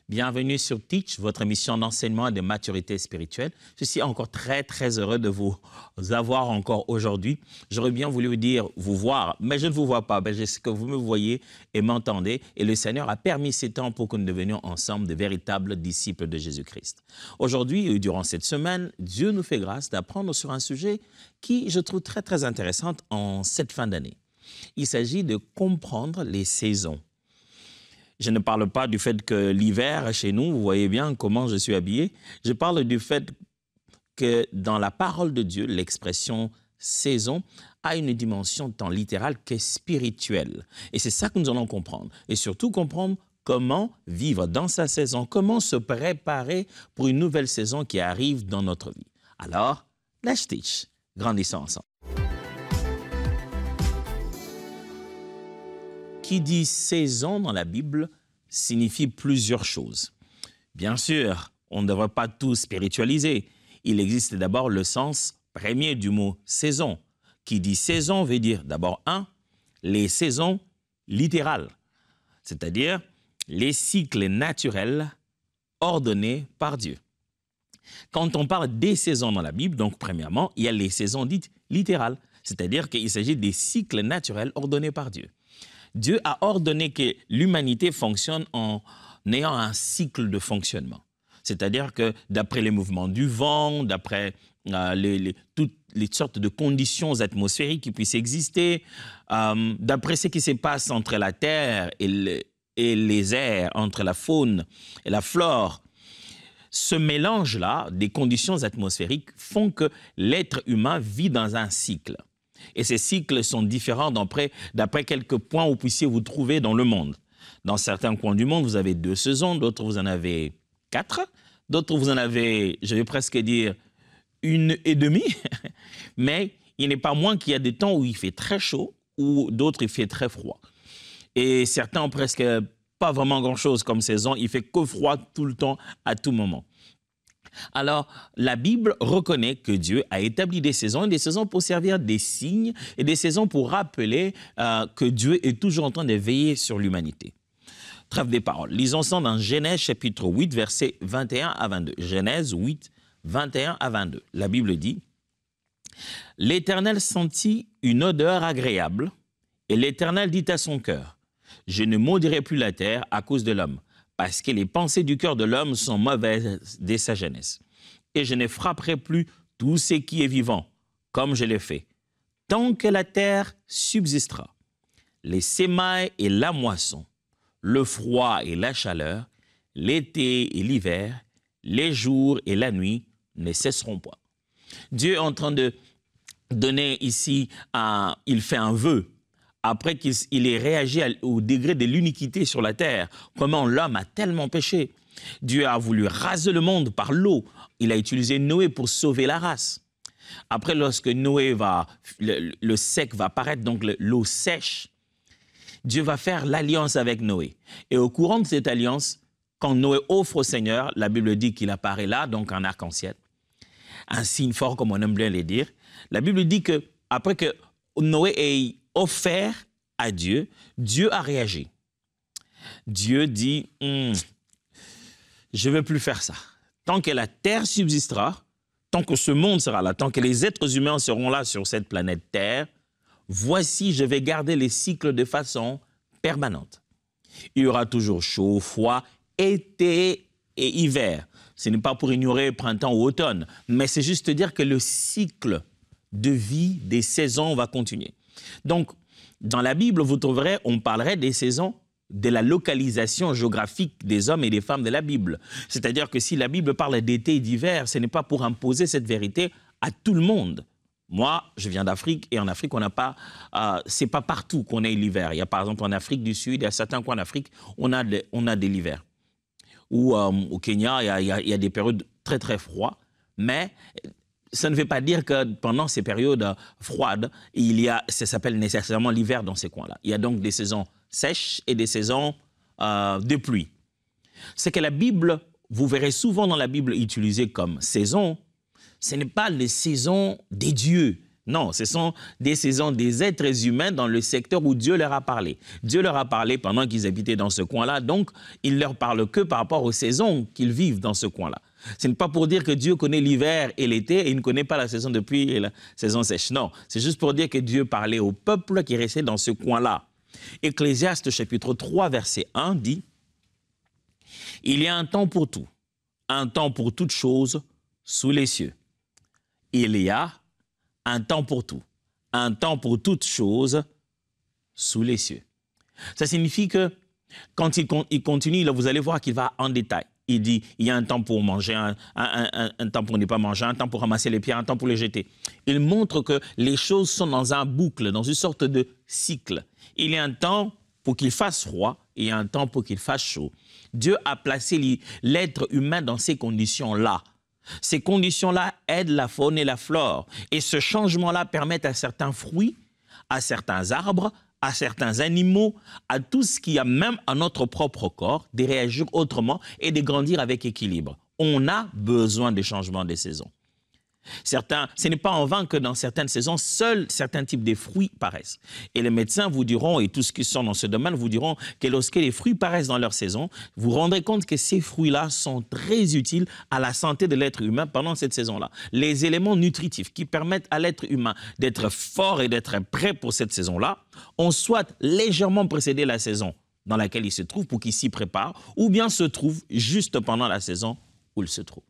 Bienvenue sur Teach, votre émission d'enseignement et de maturité spirituelle. Je suis encore très heureux de vous avoir encore aujourd'hui. J'aurais bien voulu vous dire, vous voir, mais je ne vous vois pas. Je sais que vous me voyez et m'entendez. Et le Seigneur a permis ces temps pour que nous devenions ensemble de véritables disciples de Jésus-Christ. Aujourd'hui, durant cette semaine, Dieu nous fait grâce d'apprendre sur un sujet qui, je trouve très intéressant en cette fin d'année. Il s'agit de comprendre les saisons. Je ne parle pas du fait que l'hiver, chez nous, vous voyez bien comment je suis habillé. Je parle du fait que dans la parole de Dieu, l'expression « saison » a une dimension tant littérale que spirituelle. Et c'est ça que nous allons comprendre. Et surtout comprendre comment vivre dans sa saison, comment se préparer pour une nouvelle saison qui arrive dans notre vie. Alors, let's teach. Grandissons ensemble. Qui dit saison dans la Bible signifie plusieurs choses. Bien sûr, on ne devrait pas tout spiritualiser. Il existe d'abord le sens premier du mot saison. Qui dit saison veut dire d'abord les saisons littérales, c'est-à-dire les cycles naturels ordonnés par Dieu. Quand on parle des saisons dans la Bible, donc premièrement, il y a les saisons dites littérales, c'est-à-dire qu'il s'agit des cycles naturels ordonnés par Dieu. Dieu a ordonné que l'humanité fonctionne en ayant un cycle de fonctionnement. C'est-à-dire que d'après les mouvements du vent, d'après toutes les sortes de conditions atmosphériques qui puissent exister, d'après ce qui se passe entre la terre et les airs, entre la faune et la flore, ce mélange-là des conditions atmosphériques font que l'être humain vit dans un cycle. Et ces cycles sont différents d'après quelques points où vous puissiez vous trouver dans le monde. Dans certains coins du monde, vous avez 2 saisons, d'autres vous en avez 4, d'autres vous en avez, je vais presque dire, 1,5. Mais il n'est pas moins qu'il y a des temps où il fait très chaud, ou d'autres il fait très froid. Et certains ont presque pas vraiment grand-chose comme saison, il fait que froid tout le temps, à tout moment. Alors, la Bible reconnaît que Dieu a établi des saisons, et des saisons pour servir des signes, et des saisons pour rappeler que Dieu est toujours en train de veiller sur l'humanité. Trêve des paroles. Lisons ça dans Genèse chapitre 8, versets 21 à 22. Genèse 8, 21 à 22. La Bible dit « L'Éternel sentit une odeur agréable, et l'Éternel dit à son cœur, « Je ne maudirai plus la terre à cause de l'homme, parce que les pensées du cœur de l'homme sont mauvaises dès sa jeunesse. Et je ne frapperai plus tout ce qui est vivant, comme je l'ai fait, tant que la terre subsistera. Les semailles et la moisson, le froid et la chaleur, l'été et l'hiver, les jours et la nuit ne cesseront pas. » Dieu est en train de donner ici, il fait un vœu. Après qu'il ait réagi au degré de l'iniquité sur la terre, comment l'homme a tellement péché. Dieu a voulu raser le monde par l'eau. Il a utilisé Noé pour sauver la race. Après, lorsque Noé le sec va apparaître, donc l'eau sèche, Dieu va faire l'alliance avec Noé. Et au courant de cette alliance, quand Noé offre au Seigneur, la Bible dit qu'il apparaît là, donc un arc-en-ciel, un signe fort, comme on aime bien le dire. La Bible dit que après que Noé ait offert à Dieu, Dieu a réagi. Dieu dit, je ne veux plus faire ça. Tant que la terre subsistera, tant que ce monde sera là, tant que les êtres humains seront là sur cette planète Terre, voici, je vais garder les cycles de façon permanente. Il y aura toujours chaud, froid, été et hiver. Ce n'est pas pour ignorer printemps ou automne, mais c'est juste dire que le cycle de vie des saisons va continuer. Donc, dans la Bible, vous trouverez, on parlerait des saisons, de la localisation géographique des hommes et des femmes de la Bible. C'est-à-dire que si la Bible parle d'été et d'hiver, ce n'est pas pour imposer cette vérité à tout le monde. Moi, je viens d'Afrique, et en Afrique, on n'a pas, c'est pas partout qu'on ait l'hiver. Il y a par exemple en Afrique du Sud, il y a certains coins d'Afrique, on a de l'hiver. Ou au Kenya, il y a des périodes très froides, mais ça ne veut pas dire que pendant ces périodes froides, ça s'appelle nécessairement l'hiver dans ces coins-là. Il y a donc des saisons sèches et des saisons de pluie. C'est que la Bible, vous verrez souvent dans la Bible utilisée comme saison, ce n'est pas les saisons des dieux, Non, ce sont des saisons des êtres humains dans le secteur où Dieu leur a parlé. Dieu leur a parlé pendant qu'ils habitaient dans ce coin-là, donc il ne leur parle que par rapport aux saisons qu'ils vivent dans ce coin-là. Ce n'est pas pour dire que Dieu connaît l'hiver et l'été et il ne connaît pas la saison de pluie et la saison sèche. Non, c'est juste pour dire que Dieu parlait au peuple qui restait dans ce coin-là. Ecclésiaste chapitre 3, verset 1 dit « Il y a un temps pour tout, un temps pour toute chose sous les cieux. Il y a un temps pour tout, un temps pour toute chose sous les cieux. » Ça signifie que quand il continue, là, vous allez voir qu'il va en détail. Il dit, il y a un temps pour manger, un temps pour ne pas manger, un temps pour ramasser les pierres, un temps pour les jeter. Il montre que les choses sont dans un boucle, dans une sorte de cycle. Il y a un temps pour qu'il fasse froid et un temps pour qu'il fasse chaud. Dieu a placé l'être humain dans ces conditions-là. Ces conditions-là aident la faune et la flore. Et ce changement-là permet à certains fruits, à certains arbres, à certains animaux, à tout ce qui a même à notre propre corps, de réagir autrement et de grandir avec équilibre. On a besoin des changements des saisons. Ce n'est pas en vain que dans certaines saisons, seuls certains types de fruits paraissent. Et les médecins vous diront, et tous ceux qui sont dans ce domaine vous diront que lorsque les fruits paraissent dans leur saison, vous vous rendrez compte que ces fruits-là sont très utiles à la santé de l'être humain pendant cette saison-là. Les éléments nutritifs qui permettent à l'être humain d'être fort et d'être prêt pour cette saison-là ont soit légèrement précédé la saison dans laquelle il se trouve pour qu'il s'y prépare, ou bien se trouvent juste pendant la saison où il se trouve.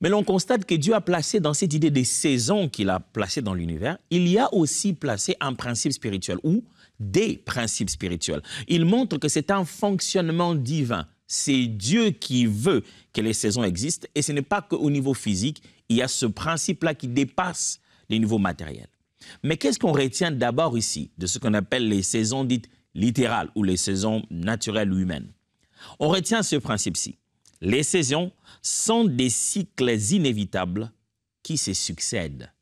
Mais l'on constate que Dieu a placé dans cette idée des saisons qu'il a placées dans l'univers, il y a aussi placé un principe spirituel ou des principes spirituels. Il montre que c'est un fonctionnement divin. C'est Dieu qui veut que les saisons existent et ce n'est pas qu'au niveau physique, il y a ce principe-là qui dépasse les niveaux matériels. Mais qu'est-ce qu'on retient d'abord ici de ce qu'on appelle les saisons dites littérales ou les saisons naturelles ou humaines? On retient ce principe-ci. Les saisons sont des cycles inévitables qui se succèdent.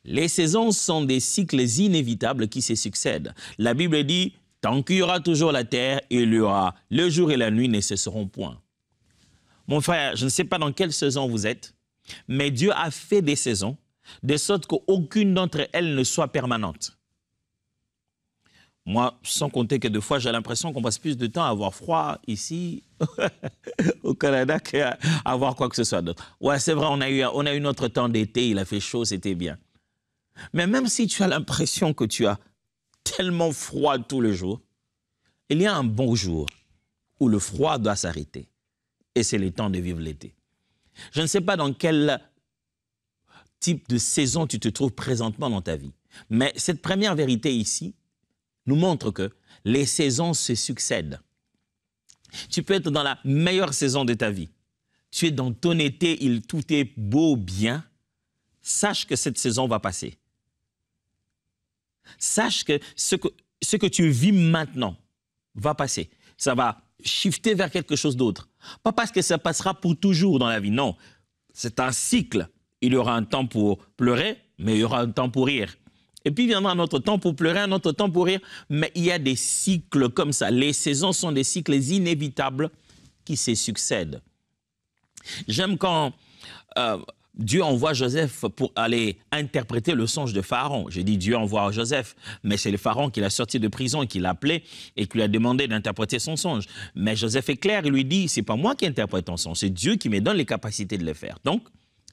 Les saisons sont des cycles inévitables qui se succèdent. La Bible dit, tant qu'il y aura toujours la terre, il y aura le jour et la nuit ne cesseront point. Mon frère, je ne sais pas dans quelle saison vous êtes, mais Dieu a fait des saisons de sorte qu'aucune d'entre elles ne soit permanente. Moi, sans compter que des fois, j'ai l'impression qu'on passe plus de temps à avoir froid ici, au Canada, qu'à avoir quoi que ce soit d'autre. Ouais, c'est vrai, on a eu notre temps d'été, il a fait chaud, c'était bien. Mais même si tu as l'impression que tu as tellement froid tous les jours, il y a un bon jour où le froid doit s'arrêter. Et c'est le temps de vivre l'été. Je ne sais pas dans quel type de saison tu te trouves présentement dans ta vie, mais cette première vérité ici nous montre que les saisons se succèdent. Tu peux être dans la meilleure saison de ta vie. Tu es dans ton été, tout est beau, bien. Sache que cette saison va passer. Sache que ce que tu vis maintenant va passer. Ça va shifter vers quelque chose d'autre. Pas parce que ça passera pour toujours dans la vie, non. C'est un cycle. Il y aura un temps pour pleurer, mais il y aura un temps pour rire. Et puis viendra un autre temps pour pleurer, un autre temps pour rire. Mais il y a des cycles comme ça. Les saisons sont des cycles inévitables qui se succèdent. J'aime quand Dieu envoie Joseph pour aller interpréter le songe de Pharaon. J'ai dit Dieu envoie Joseph, mais c'est le Pharaon qui l'a sorti de prison et qui l'a appelé et qui lui a demandé d'interpréter son songe. Mais Joseph est clair, il lui dit, c'est pas moi qui interprète ton songe, c'est Dieu qui me donne les capacités de le faire. Donc,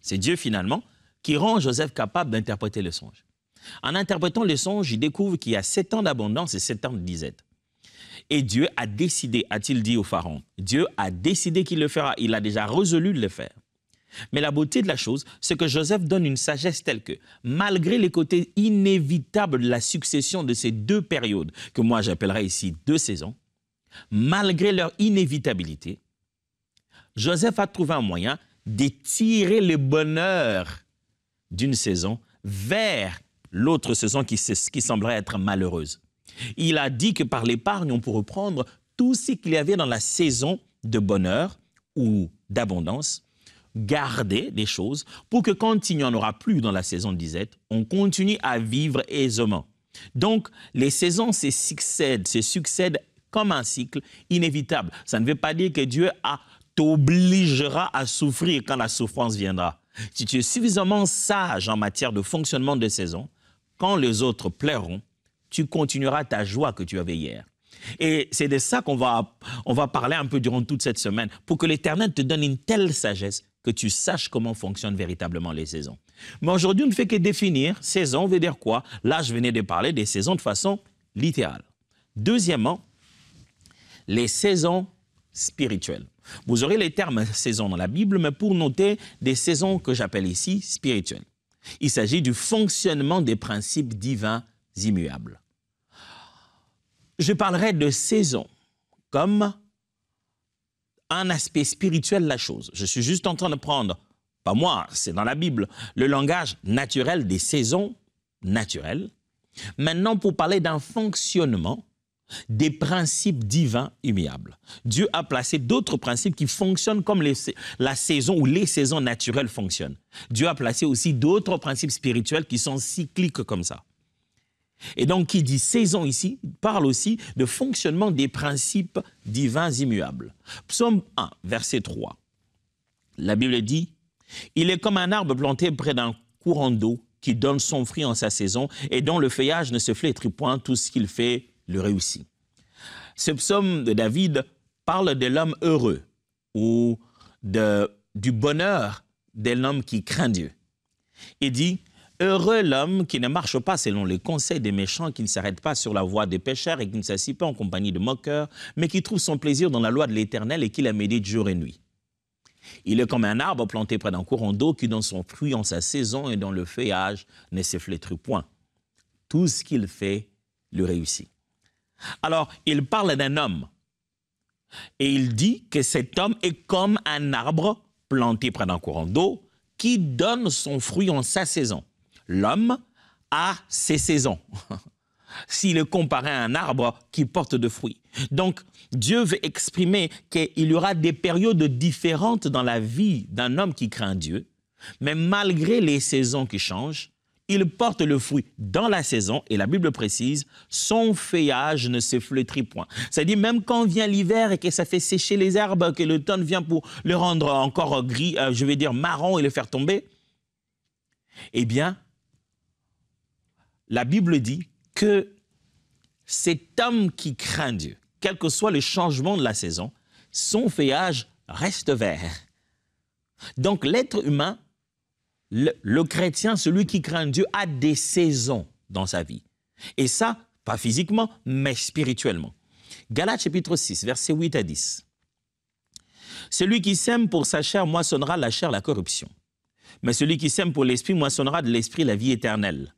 c'est Dieu finalement qui rend Joseph capable d'interpréter le songe. En interprétant le songe, il découvre qu'il y a 7 ans d'abondance et 7 ans de disette. Et Dieu a décidé, a-t-il dit au Pharaon, Dieu a décidé qu'il le fera, il a déjà résolu de le faire. Mais la beauté de la chose, c'est que Joseph donne une sagesse telle que, malgré les côtés inévitables de la succession de ces 2 périodes, que moi j'appellerais ici 2 saisons, malgré leur inévitabilité, Joseph a trouvé un moyen de tirer le bonheur d'une saison vers l'autre saison qui semblerait être malheureuse. Il a dit que par l'épargne, on pourrait prendre tout ce qu'il y avait dans la saison de bonheur ou d'abondance, garder des choses pour que quand il n'y en aura plus dans la saison de disette, on continue à vivre aisément. Donc, les saisons se succèdent comme un cycle inévitable. Ça ne veut pas dire que Dieu a t'obligera à souffrir quand la souffrance viendra. Si tu es suffisamment sage en matière de fonctionnement des saisons, quand les autres plairont, tu continueras ta joie que tu avais hier. Et c'est de ça qu'on va parler un peu durant toute cette semaine, pour que l'Éternel te donne une telle sagesse que tu saches comment fonctionnent véritablement les saisons. Mais aujourd'hui, on ne fait que définir saison veut dire quoi. Là, je venais de parler des saisons de façon littérale. Deuxièmement, les saisons spirituelles. Vous aurez les termes saisons dans la Bible, mais pour noter des saisons que j'appelle ici spirituelles. Il s'agit du fonctionnement des principes divins immuables. Je parlerai de saison comme un aspect spirituel de la chose. Je suis juste en train de prendre, pas moi, c'est dans la Bible, le langage naturel des saisons naturelles. Maintenant, pour parler d'un fonctionnement des principes divins immuables. Dieu a placé d'autres principes qui fonctionnent comme la saison ou les saisons naturelles fonctionnent. Dieu a placé aussi d'autres principes spirituels qui sont cycliques comme ça. Et donc, qui dit saison ici, parle aussi de fonctionnement des principes divins immuables. Psaume 1, verset 3. La Bible dit « Il est comme un arbre planté près d'un courant d'eau qui donne son fruit en sa saison et dont le feuillage ne se flétrit point, tout ce qu'il fait le réussit. » Ce psaume de David parle de l'homme heureux ou du bonheur de l'homme qui craint Dieu. Il dit « Heureux l'homme qui ne marche pas selon les conseils des méchants, qui ne s'arrête pas sur la voie des pécheurs et qui ne s'assied pas en compagnie de moqueurs, mais qui trouve son plaisir dans la loi de l'Éternel et qui la médite jour et nuit. Il est comme un arbre planté près d'un courant d'eau qui donne son fruit en sa saison et dont le feuillage ne se flétrit point. Tout ce qu'il fait le réussit. » Alors, il parle d'un homme et il dit que cet homme est comme un arbre planté près d'un courant d'eau qui donne son fruit en sa saison. L'homme a ses saisons, s'il est comparé à un arbre qui porte de fruits. Donc, Dieu veut exprimer qu'il y aura des périodes différentes dans la vie d'un homme qui craint Dieu, mais malgré les saisons qui changent, il porte le fruit dans la saison, et la Bible précise, son feuillage ne se flétrit point. C'est-à-dire, même quand vient l'hiver et que ça fait sécher les herbes, que l'automne vient pour le rendre encore gris, marron et le faire tomber, eh bien, la Bible dit que cet homme qui craint Dieu, quel que soit le changement de la saison, son feuillage reste vert. Donc, l'être humain, le chrétien, celui qui craint Dieu, a des saisons dans sa vie. Et ça, pas physiquement, mais spirituellement. Galates chapitre 6, versets 8 à 10. Celui qui sème pour sa chair moissonnera la chair la corruption. Mais celui qui sème pour l'esprit moissonnera de l'esprit la vie éternelle.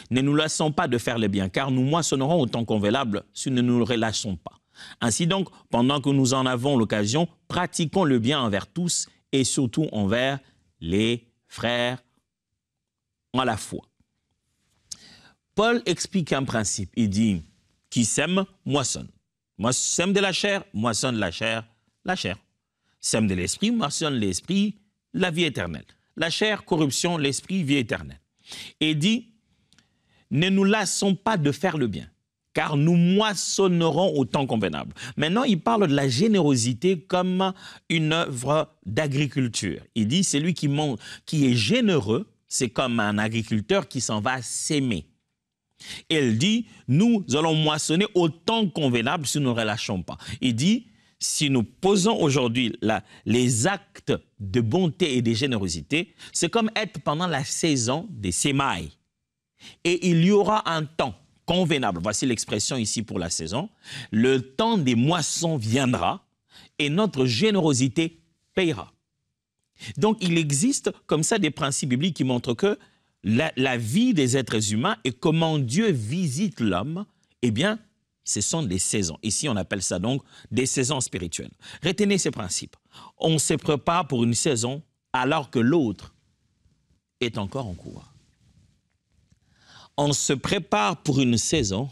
Ne nous lassons pas de faire le bien, car nous moissonnerons au temps convenable si nous ne nous relâchons pas. Ainsi donc, pendant que nous en avons l'occasion, pratiquons le bien envers tous et surtout envers les frères en la foi. Paul explique un principe. Il dit, qui sème, moissonne. Sème de la chair, moissonne la chair, la chair. Sème de l'esprit, moissonne l'esprit, la vie éternelle. La chair, corruption, l'esprit, vie éternelle. Et dit, ne nous lassons pas de faire le bien, car nous moissonnerons au temps convenable. Maintenant, il parle de la générosité comme une œuvre d'agriculture. Il dit, celui qui est généreux, c'est comme un agriculteur qui s'en va s'aimer. Il dit, nous allons moissonner au temps convenable si nous ne relâchons pas. Il dit, si nous posons aujourd'hui les actes de bonté et de générosité, c'est comme être pendant la saison des semailles. Et il y aura un temps convenable, voici l'expression ici pour la saison, le temps des moissons viendra et notre générosité payera. Donc, il existe comme ça des principes bibliques qui montrent que la vie des êtres humains et comment Dieu visite l'homme, eh bien, ce sont des saisons. Ici, on appelle ça donc des saisons spirituelles. Retenez ces principes. On se prépare pour une saison alors que l'autre est encore en cours. On se prépare pour une saison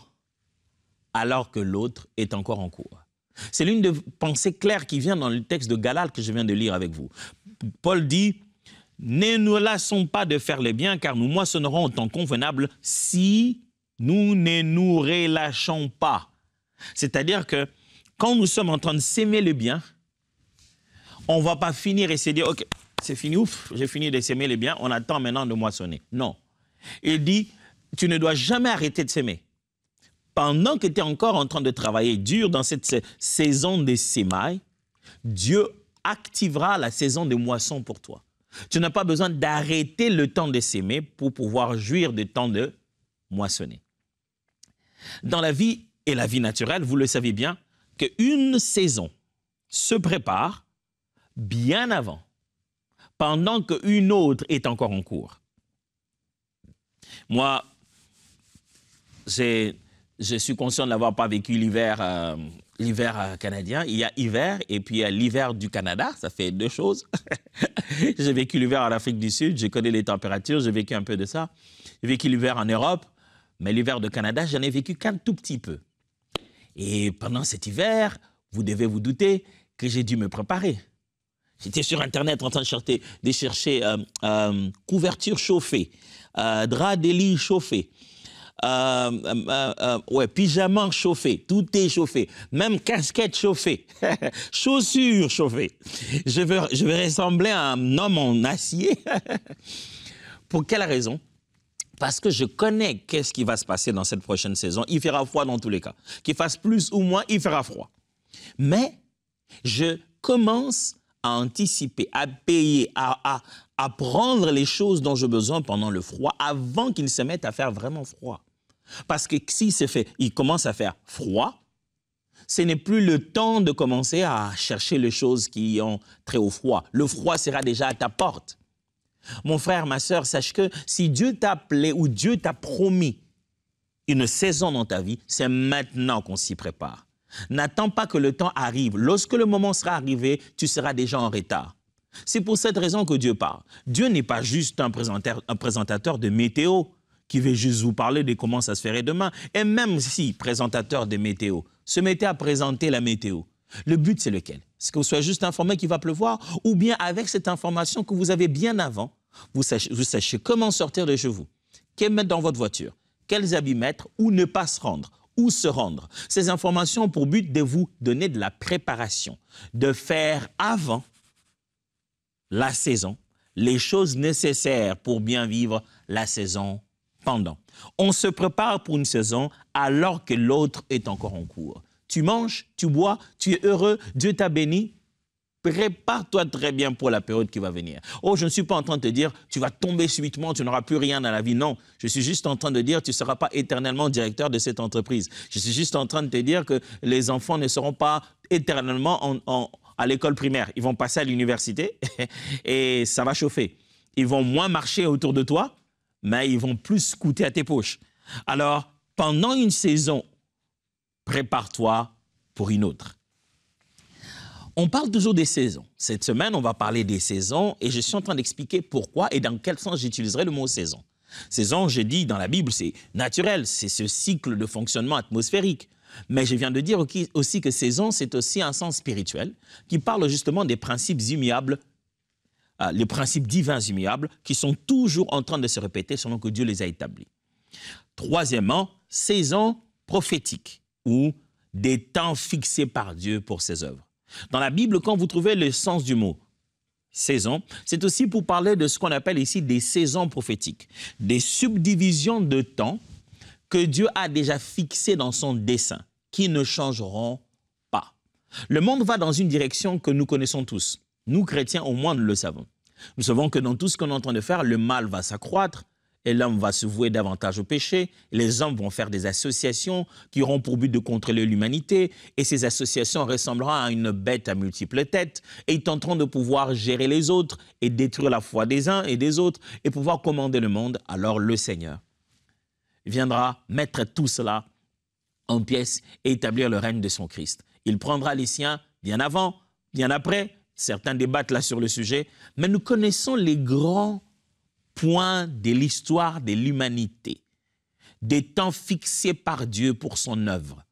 alors que l'autre est encore en cours. C'est l'une des pensées claires qui vient dans le texte de Galates que je viens de lire avec vous. Paul dit, ne nous lassons pas de faire le bien, car nous moissonnerons au temps convenable si nous ne nous relâchons pas. C'est-à-dire que quand nous sommes en train de s'aimer le bien, On ne va pas finir et se dire, OK, c'est fini, ouf, j'ai fini de s'aimer les biens, on attend maintenant de moissonner. Non. Il dit, tu ne dois jamais arrêter de s'aimer. Pendant que tu es encore en train de travailler dur dans cette saison des semailles, Dieu activera la saison de moisson pour toi. Tu n'as pas besoin d'arrêter le temps de s'aimer pour pouvoir jouir du temps de moissonner. Dans la vie et la vie naturelle, vous le savez bien, qu'une saison se prépare bien avant, pendant qu'une autre est encore en cours. Moi, je suis conscient de n'avoir pas vécu l'hiver canadien. Il y a hiver et puis il y a l'hiver du Canada. Ça fait deux choses. J'ai vécu l'hiver en Afrique du Sud. Je connais les températures. J'ai vécu un peu de ça. J'ai vécu l'hiver en Europe. Mais l'hiver du Canada, j'en ai vécu qu'un tout petit peu. Et pendant cet hiver, vous devez vous douter que j'ai dû me préparer. J'étais sur Internet en train de chercher couverture chauffée, drap de lit chauffé. Pyjama chauffé, tout est chauffé, même casquette chauffée, chaussures chauffées. Je vais ressembler à un homme en acier. Pour quelle raison? Parce que je connais qu'est-ce qui va se passer dans cette prochaine saison. Il fera froid dans tous les cas. Qu'il fasse plus ou moins, il fera froid. Mais je commence à anticiper, à payer, à prendre les choses dont j'ai besoin pendant le froid avant qu'il se mette à faire vraiment froid. Parce que il commence à faire froid, ce n'est plus le temps de commencer à chercher les choses qui ont très haut froid. Le froid sera déjà à ta porte. Mon frère, ma sœur, sache que si Dieu t'a appelé ou Dieu t'a promis une saison dans ta vie, c'est maintenant qu'on s'y prépare. N'attends pas que le temps arrive. Lorsque le moment sera arrivé, tu seras déjà en retard. C'est pour cette raison que Dieu parle. Dieu n'est pas juste un présentateur de météo qui veut juste vous parler de comment ça se ferait demain. Et même si, présentateur de météo, se mettez à présenter la météo, le but c'est lequel? C'est que vous soyez juste informé qu'il va pleuvoir ou bien avec cette information que vous avez bien avant, vous sachiez comment sortir de chez vous, quels mettre dans votre voiture, quels habits mettre, où ne pas se rendre, où se rendre. Ces informations ont pour but de vous donner de la préparation, de faire avant la saison les choses nécessaires pour bien vivre la saison pendant. On se prépare pour une saison alors que l'autre est encore en cours. Tu manges, tu bois, tu es heureux, Dieu t'a béni. Prépare-toi très bien pour la période qui va venir. Oh, je ne suis pas en train de te dire, tu vas tomber subitement, tu n'auras plus rien dans la vie. Non, je suis juste en train de dire, tu ne seras pas éternellement directeur de cette entreprise. Je suis juste en train de te dire que les enfants ne seront pas éternellement à l'école primaire. Ils vont passer à l'université et ça va chauffer. Ils vont moins marcher autour de toi, mais ils vont plus coûter à tes poches. Alors, pendant une saison, prépare-toi pour une autre. On parle toujours des saisons. Cette semaine, on va parler des saisons et je suis en train d'expliquer pourquoi et dans quel sens j'utiliserai le mot saison. Saison, je dis dans la Bible, c'est naturel, c'est ce cycle de fonctionnement atmosphérique. Mais je viens de dire aussi que saison, c'est aussi un sens spirituel qui parle justement des principes immuables, les principes divins immuables qui sont toujours en train de se répéter selon que Dieu les a établis. Troisièmement, saison prophétique ou des temps fixés par Dieu pour ses œuvres. Dans la Bible, quand vous trouvez le sens du mot saison, c'est aussi pour parler de ce qu'on appelle ici des saisons prophétiques, des subdivisions de temps que Dieu a déjà fixées dans son dessein, qui ne changeront pas. Le monde va dans une direction que nous connaissons tous. Nous, chrétiens, au moins, nous le savons. Nous savons que dans tout ce qu'on est en train de faire, le mal va s'accroître, et l'homme va se vouer davantage au péché. Les hommes vont faire des associations qui auront pour but de contrôler l'humanité. Et ces associations ressembleront à une bête à multiples têtes. Et ils tenteront de pouvoir gérer les autres et détruire la foi des uns et des autres et pouvoir commander le monde. Alors le Seigneur viendra mettre tout cela en pièces et établir le règne de son Christ. Il prendra les siens bien avant, bien après. Certains débattent là sur le sujet. Mais nous connaissons les grands point de l'histoire de l'humanité, des temps fixés par Dieu pour son œuvre.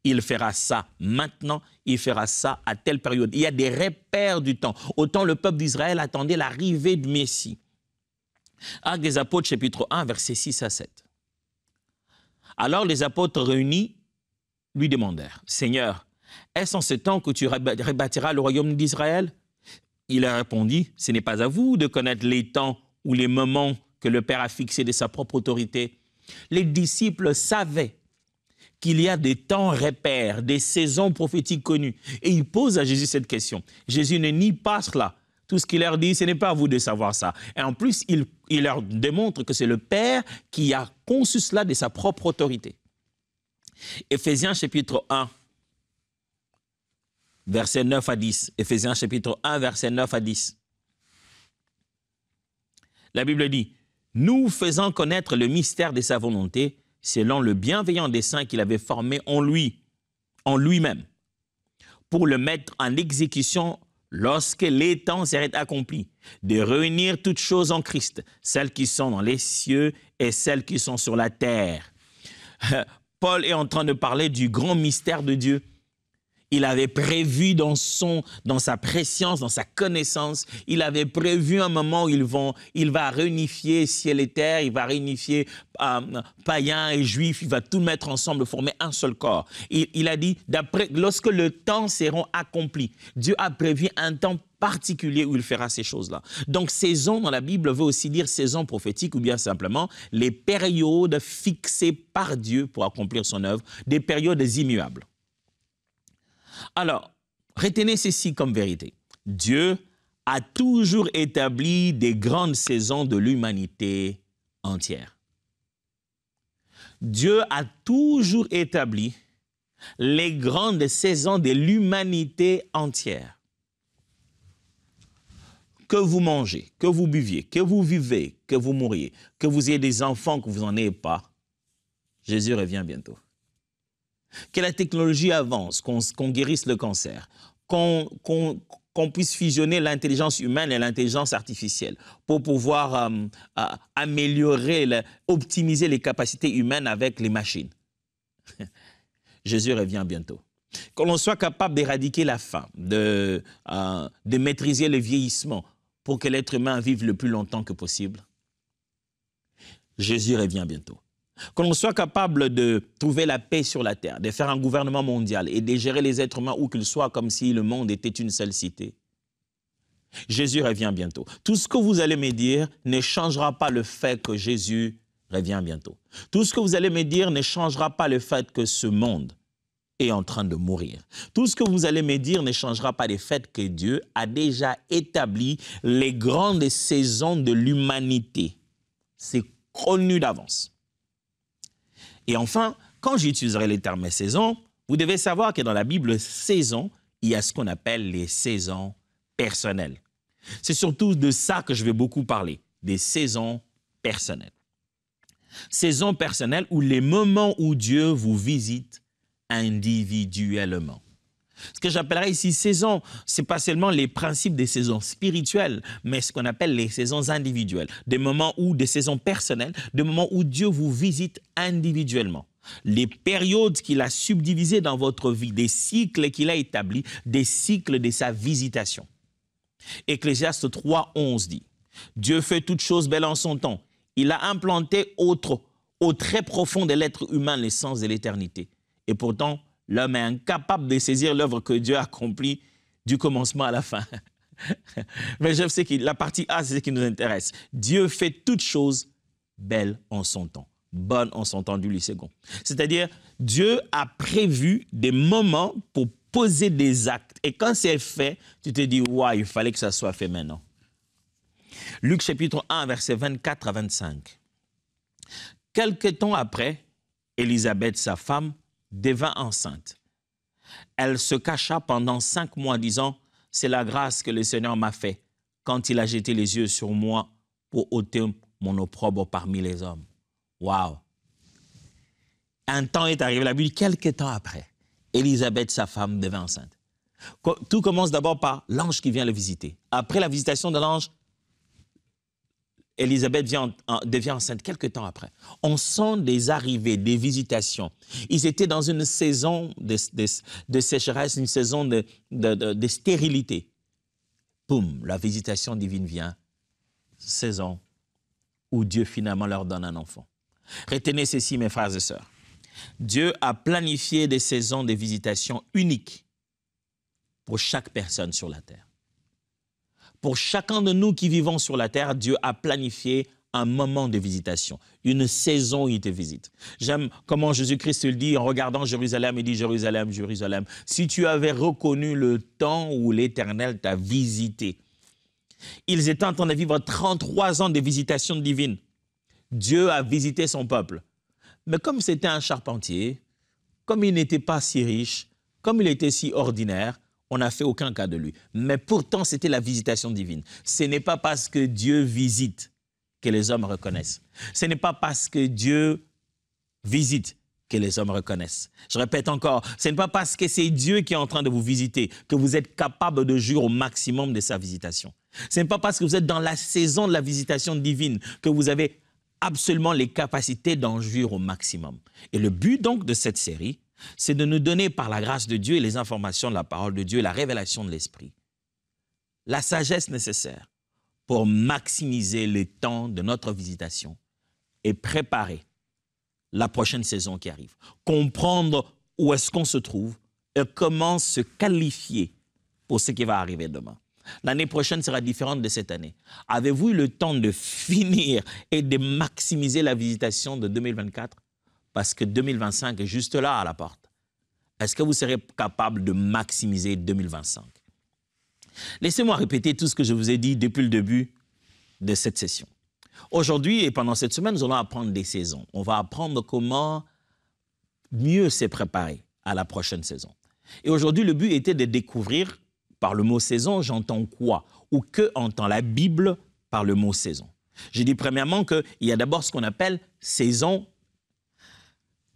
Il fera ça maintenant, il fera ça à telle période. Il y a des repères du temps. Autant le peuple d'Israël attendait l'arrivée du Messie. Actes des Apôtres, chapitre 1, versets 6 à 7. Alors les apôtres réunis lui demandèrent, « Seigneur, est-ce en ce temps que tu rebâtiras le royaume d'Israël ?» Il a répondu, ce n'est pas à vous de connaître les temps ou les moments que le Père a fixés de sa propre autorité. Les disciples savaient qu'il y a des temps repères, des saisons prophétiques connues. Et ils posent à Jésus cette question. Jésus ne nie pas cela. Tout ce qu'il leur dit, ce n'est pas à vous de savoir ça. Et en plus, il leur démontre que c'est le Père qui a conçu cela de sa propre autorité. Éphésiens chapitre 1, versets 9 à 10. Éphésiens chapitre 1, versets 9 à 10. La Bible dit, « Nous faisant connaître le mystère de sa volonté, selon le bienveillant dessein qu'il avait formé en lui-même, pour le mettre en exécution lorsque les temps seraient accomplis, de réunir toutes choses en Christ, celles qui sont dans les cieux et celles qui sont sur la terre. » Paul est en train de parler du grand mystère de Dieu. Il avait prévu dans sa préscience, dans sa connaissance, il avait prévu un moment où il va réunifier ciel et terre, il va réunifier païens et juifs, il va tout mettre ensemble, former un seul corps. Il a dit, lorsque le temps sera accompli, Dieu a prévu un temps particulier où il fera ces choses-là. Donc, saison dans la Bible veut aussi dire saison prophétique ou bien simplement les périodes fixées par Dieu pour accomplir son œuvre, des périodes immuables. Alors, retenez ceci comme vérité. Dieu a toujours établi des grandes saisons de l'humanité entière. Dieu a toujours établi les grandes saisons de l'humanité entière. Que vous mangez, que vous buviez, que vous vivez, que vous mouriez, que vous ayez des enfants, que vous n'en ayez pas, Jésus revient bientôt. Que la technologie avance, qu'on guérisse le cancer, qu'on puisse fusionner l'intelligence humaine et l'intelligence artificielle pour pouvoir améliorer, optimiser les capacités humaines avec les machines. Jésus revient bientôt. Que l'on soit capable d'éradiquer la faim, de maîtriser le vieillissement pour que l'être humain vive le plus longtemps que possible. Jésus revient bientôt. Que l'on soit capable de trouver la paix sur la terre, de faire un gouvernement mondial et de gérer les êtres humains où qu'ils soient comme si le monde était une seule cité. Jésus revient bientôt. Tout ce que vous allez me dire ne changera pas le fait que Jésus revient bientôt. Tout ce que vous allez me dire ne changera pas le fait que ce monde est en train de mourir. Tout ce que vous allez me dire ne changera pas le fait que Dieu a déjà établi les grandes saisons de l'humanité. C'est connu d'avance. Et enfin, quand j'utiliserai les termes saison, vous devez savoir que dans la Bible, saison, il y a ce qu'on appelle les saisons personnelles. C'est surtout de ça que je vais beaucoup parler, des saisons personnelles. Saisons personnelles ou les moments où Dieu vous visite individuellement. Ce que j'appellerais ici saison, ce n'est pas seulement les principes des saisons spirituelles, mais ce qu'on appelle les saisons individuelles. Des saisons personnelles, des moments où Dieu vous visite individuellement. Les périodes qu'il a subdivisées dans votre vie, des cycles qu'il a établis, des cycles de sa visitation. Ecclésiaste 3:11 dit, « Dieu fait toutes choses belles en son temps. Il a implanté au très profond de l'être humain l'essence de l'éternité. Et pourtant, l'homme est incapable de saisir l'œuvre que Dieu a accomplie du commencement à la fin. » Mais je sais que la partie A, c'est ce qui nous intéresse. Dieu fait toutes choses belles en son temps, bonnes en son temps du Louis II. C'est-à-dire, Dieu a prévu des moments pour poser des actes. Et quand c'est fait, tu te dis, ouais, il fallait que ça soit fait maintenant. Luc chapitre 1, versets 24 à 25. Quelque temps après, Élisabeth, sa femme, devint enceinte. Elle se cacha pendant 5 mois, disant, « C'est la grâce que le Seigneur m'a fait quand il a jeté les yeux sur moi pour ôter mon opprobre parmi les hommes. » Waouh! Un temps est arrivé, la Bible dit, quelque temps après, Élisabeth, sa femme, devint enceinte. Tout commence d'abord par l'ange qui vient le visiter. Après la visitation de l'ange, Élisabeth devient enceinte quelques temps après. On sent des arrivées, des visitations. Ils étaient dans une saison de sécheresse, une saison de stérilité. Boum, la visitation divine vient. Saison où Dieu finalement leur donne un enfant. Retenez ceci, mes frères et sœurs. Dieu a planifié des saisons de visitation uniques pour chaque personne sur la terre. Pour chacun de nous qui vivons sur la terre, Dieu a planifié un moment de visitation, une saison où il te visite. J'aime comment Jésus-Christ le dit en regardant Jérusalem, il dit « Jérusalem, Jérusalem, si tu avais reconnu le temps où l'Éternel t'a visité. » Ils étaient en train de vivre 33 ans de visitation divine. Dieu a visité son peuple. Mais comme c'était un charpentier, comme il n'était pas si riche, comme il était si ordinaire, on n'a fait aucun cas de lui. Mais pourtant, c'était la visitation divine. Ce n'est pas parce que Dieu visite que les hommes reconnaissent. Ce n'est pas parce que Dieu visite que les hommes reconnaissent. Je répète encore, ce n'est pas parce que c'est Dieu qui est en train de vous visiter que vous êtes capable de jouir au maximum de sa visitation. Ce n'est pas parce que vous êtes dans la saison de la visitation divine que vous avez absolument les capacités d'en jouir au maximum. Et le but donc de cette série, c'est de nous donner par la grâce de Dieu et les informations de la parole de Dieu, la révélation de l'Esprit, la sagesse nécessaire pour maximiser le temps de notre visitation et préparer la prochaine saison qui arrive. Comprendre où est-ce qu'on se trouve et comment se qualifier pour ce qui va arriver demain. L'année prochaine sera différente de cette année. Avez-vous eu le temps de finir et de maximiser la visitation de 2024? Parce que 2025 est juste là à la porte. Est-ce que vous serez capable de maximiser 2025? Laissez-moi répéter tout ce que je vous ai dit depuis le début de cette session. Aujourd'hui et pendant cette semaine, nous allons apprendre des saisons. On va apprendre comment mieux se préparer à la prochaine saison. Et aujourd'hui, le but était de découvrir, par le mot saison, j'entends quoi? Ou que entend la Bible par le mot saison? J'ai dit premièrement qu'il y a d'abord ce qu'on appelle saison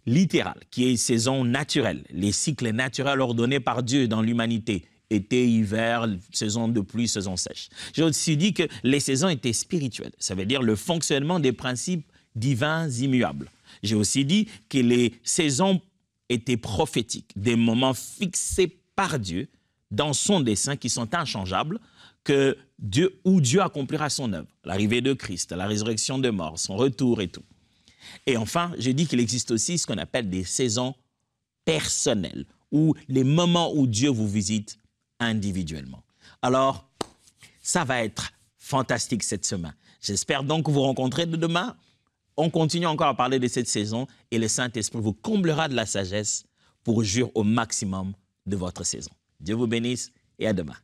littérale, qui est saison naturelle, les cycles naturels ordonnés par Dieu dans l'humanité. Été, hiver, saison de pluie, saison sèche. J'ai aussi dit que les saisons étaient spirituelles. Ça veut dire le fonctionnement des principes divins immuables. J'ai aussi dit que les saisons étaient prophétiques, des moments fixés par Dieu dans son dessein qui sont inchangeables, où Dieu accomplira son œuvre. L'arrivée de Christ, la résurrection des morts, son retour et tout. Et enfin, j'ai dit qu'il existe aussi ce qu'on appelle des saisons personnelles, ou les moments où Dieu vous visite individuellement. Alors, ça va être fantastique cette semaine. J'espère donc vous rencontrer demain. On continue encore à parler de cette saison et le Saint-Esprit vous comblera de la sagesse pour jouir au maximum de votre saison. Dieu vous bénisse et à demain.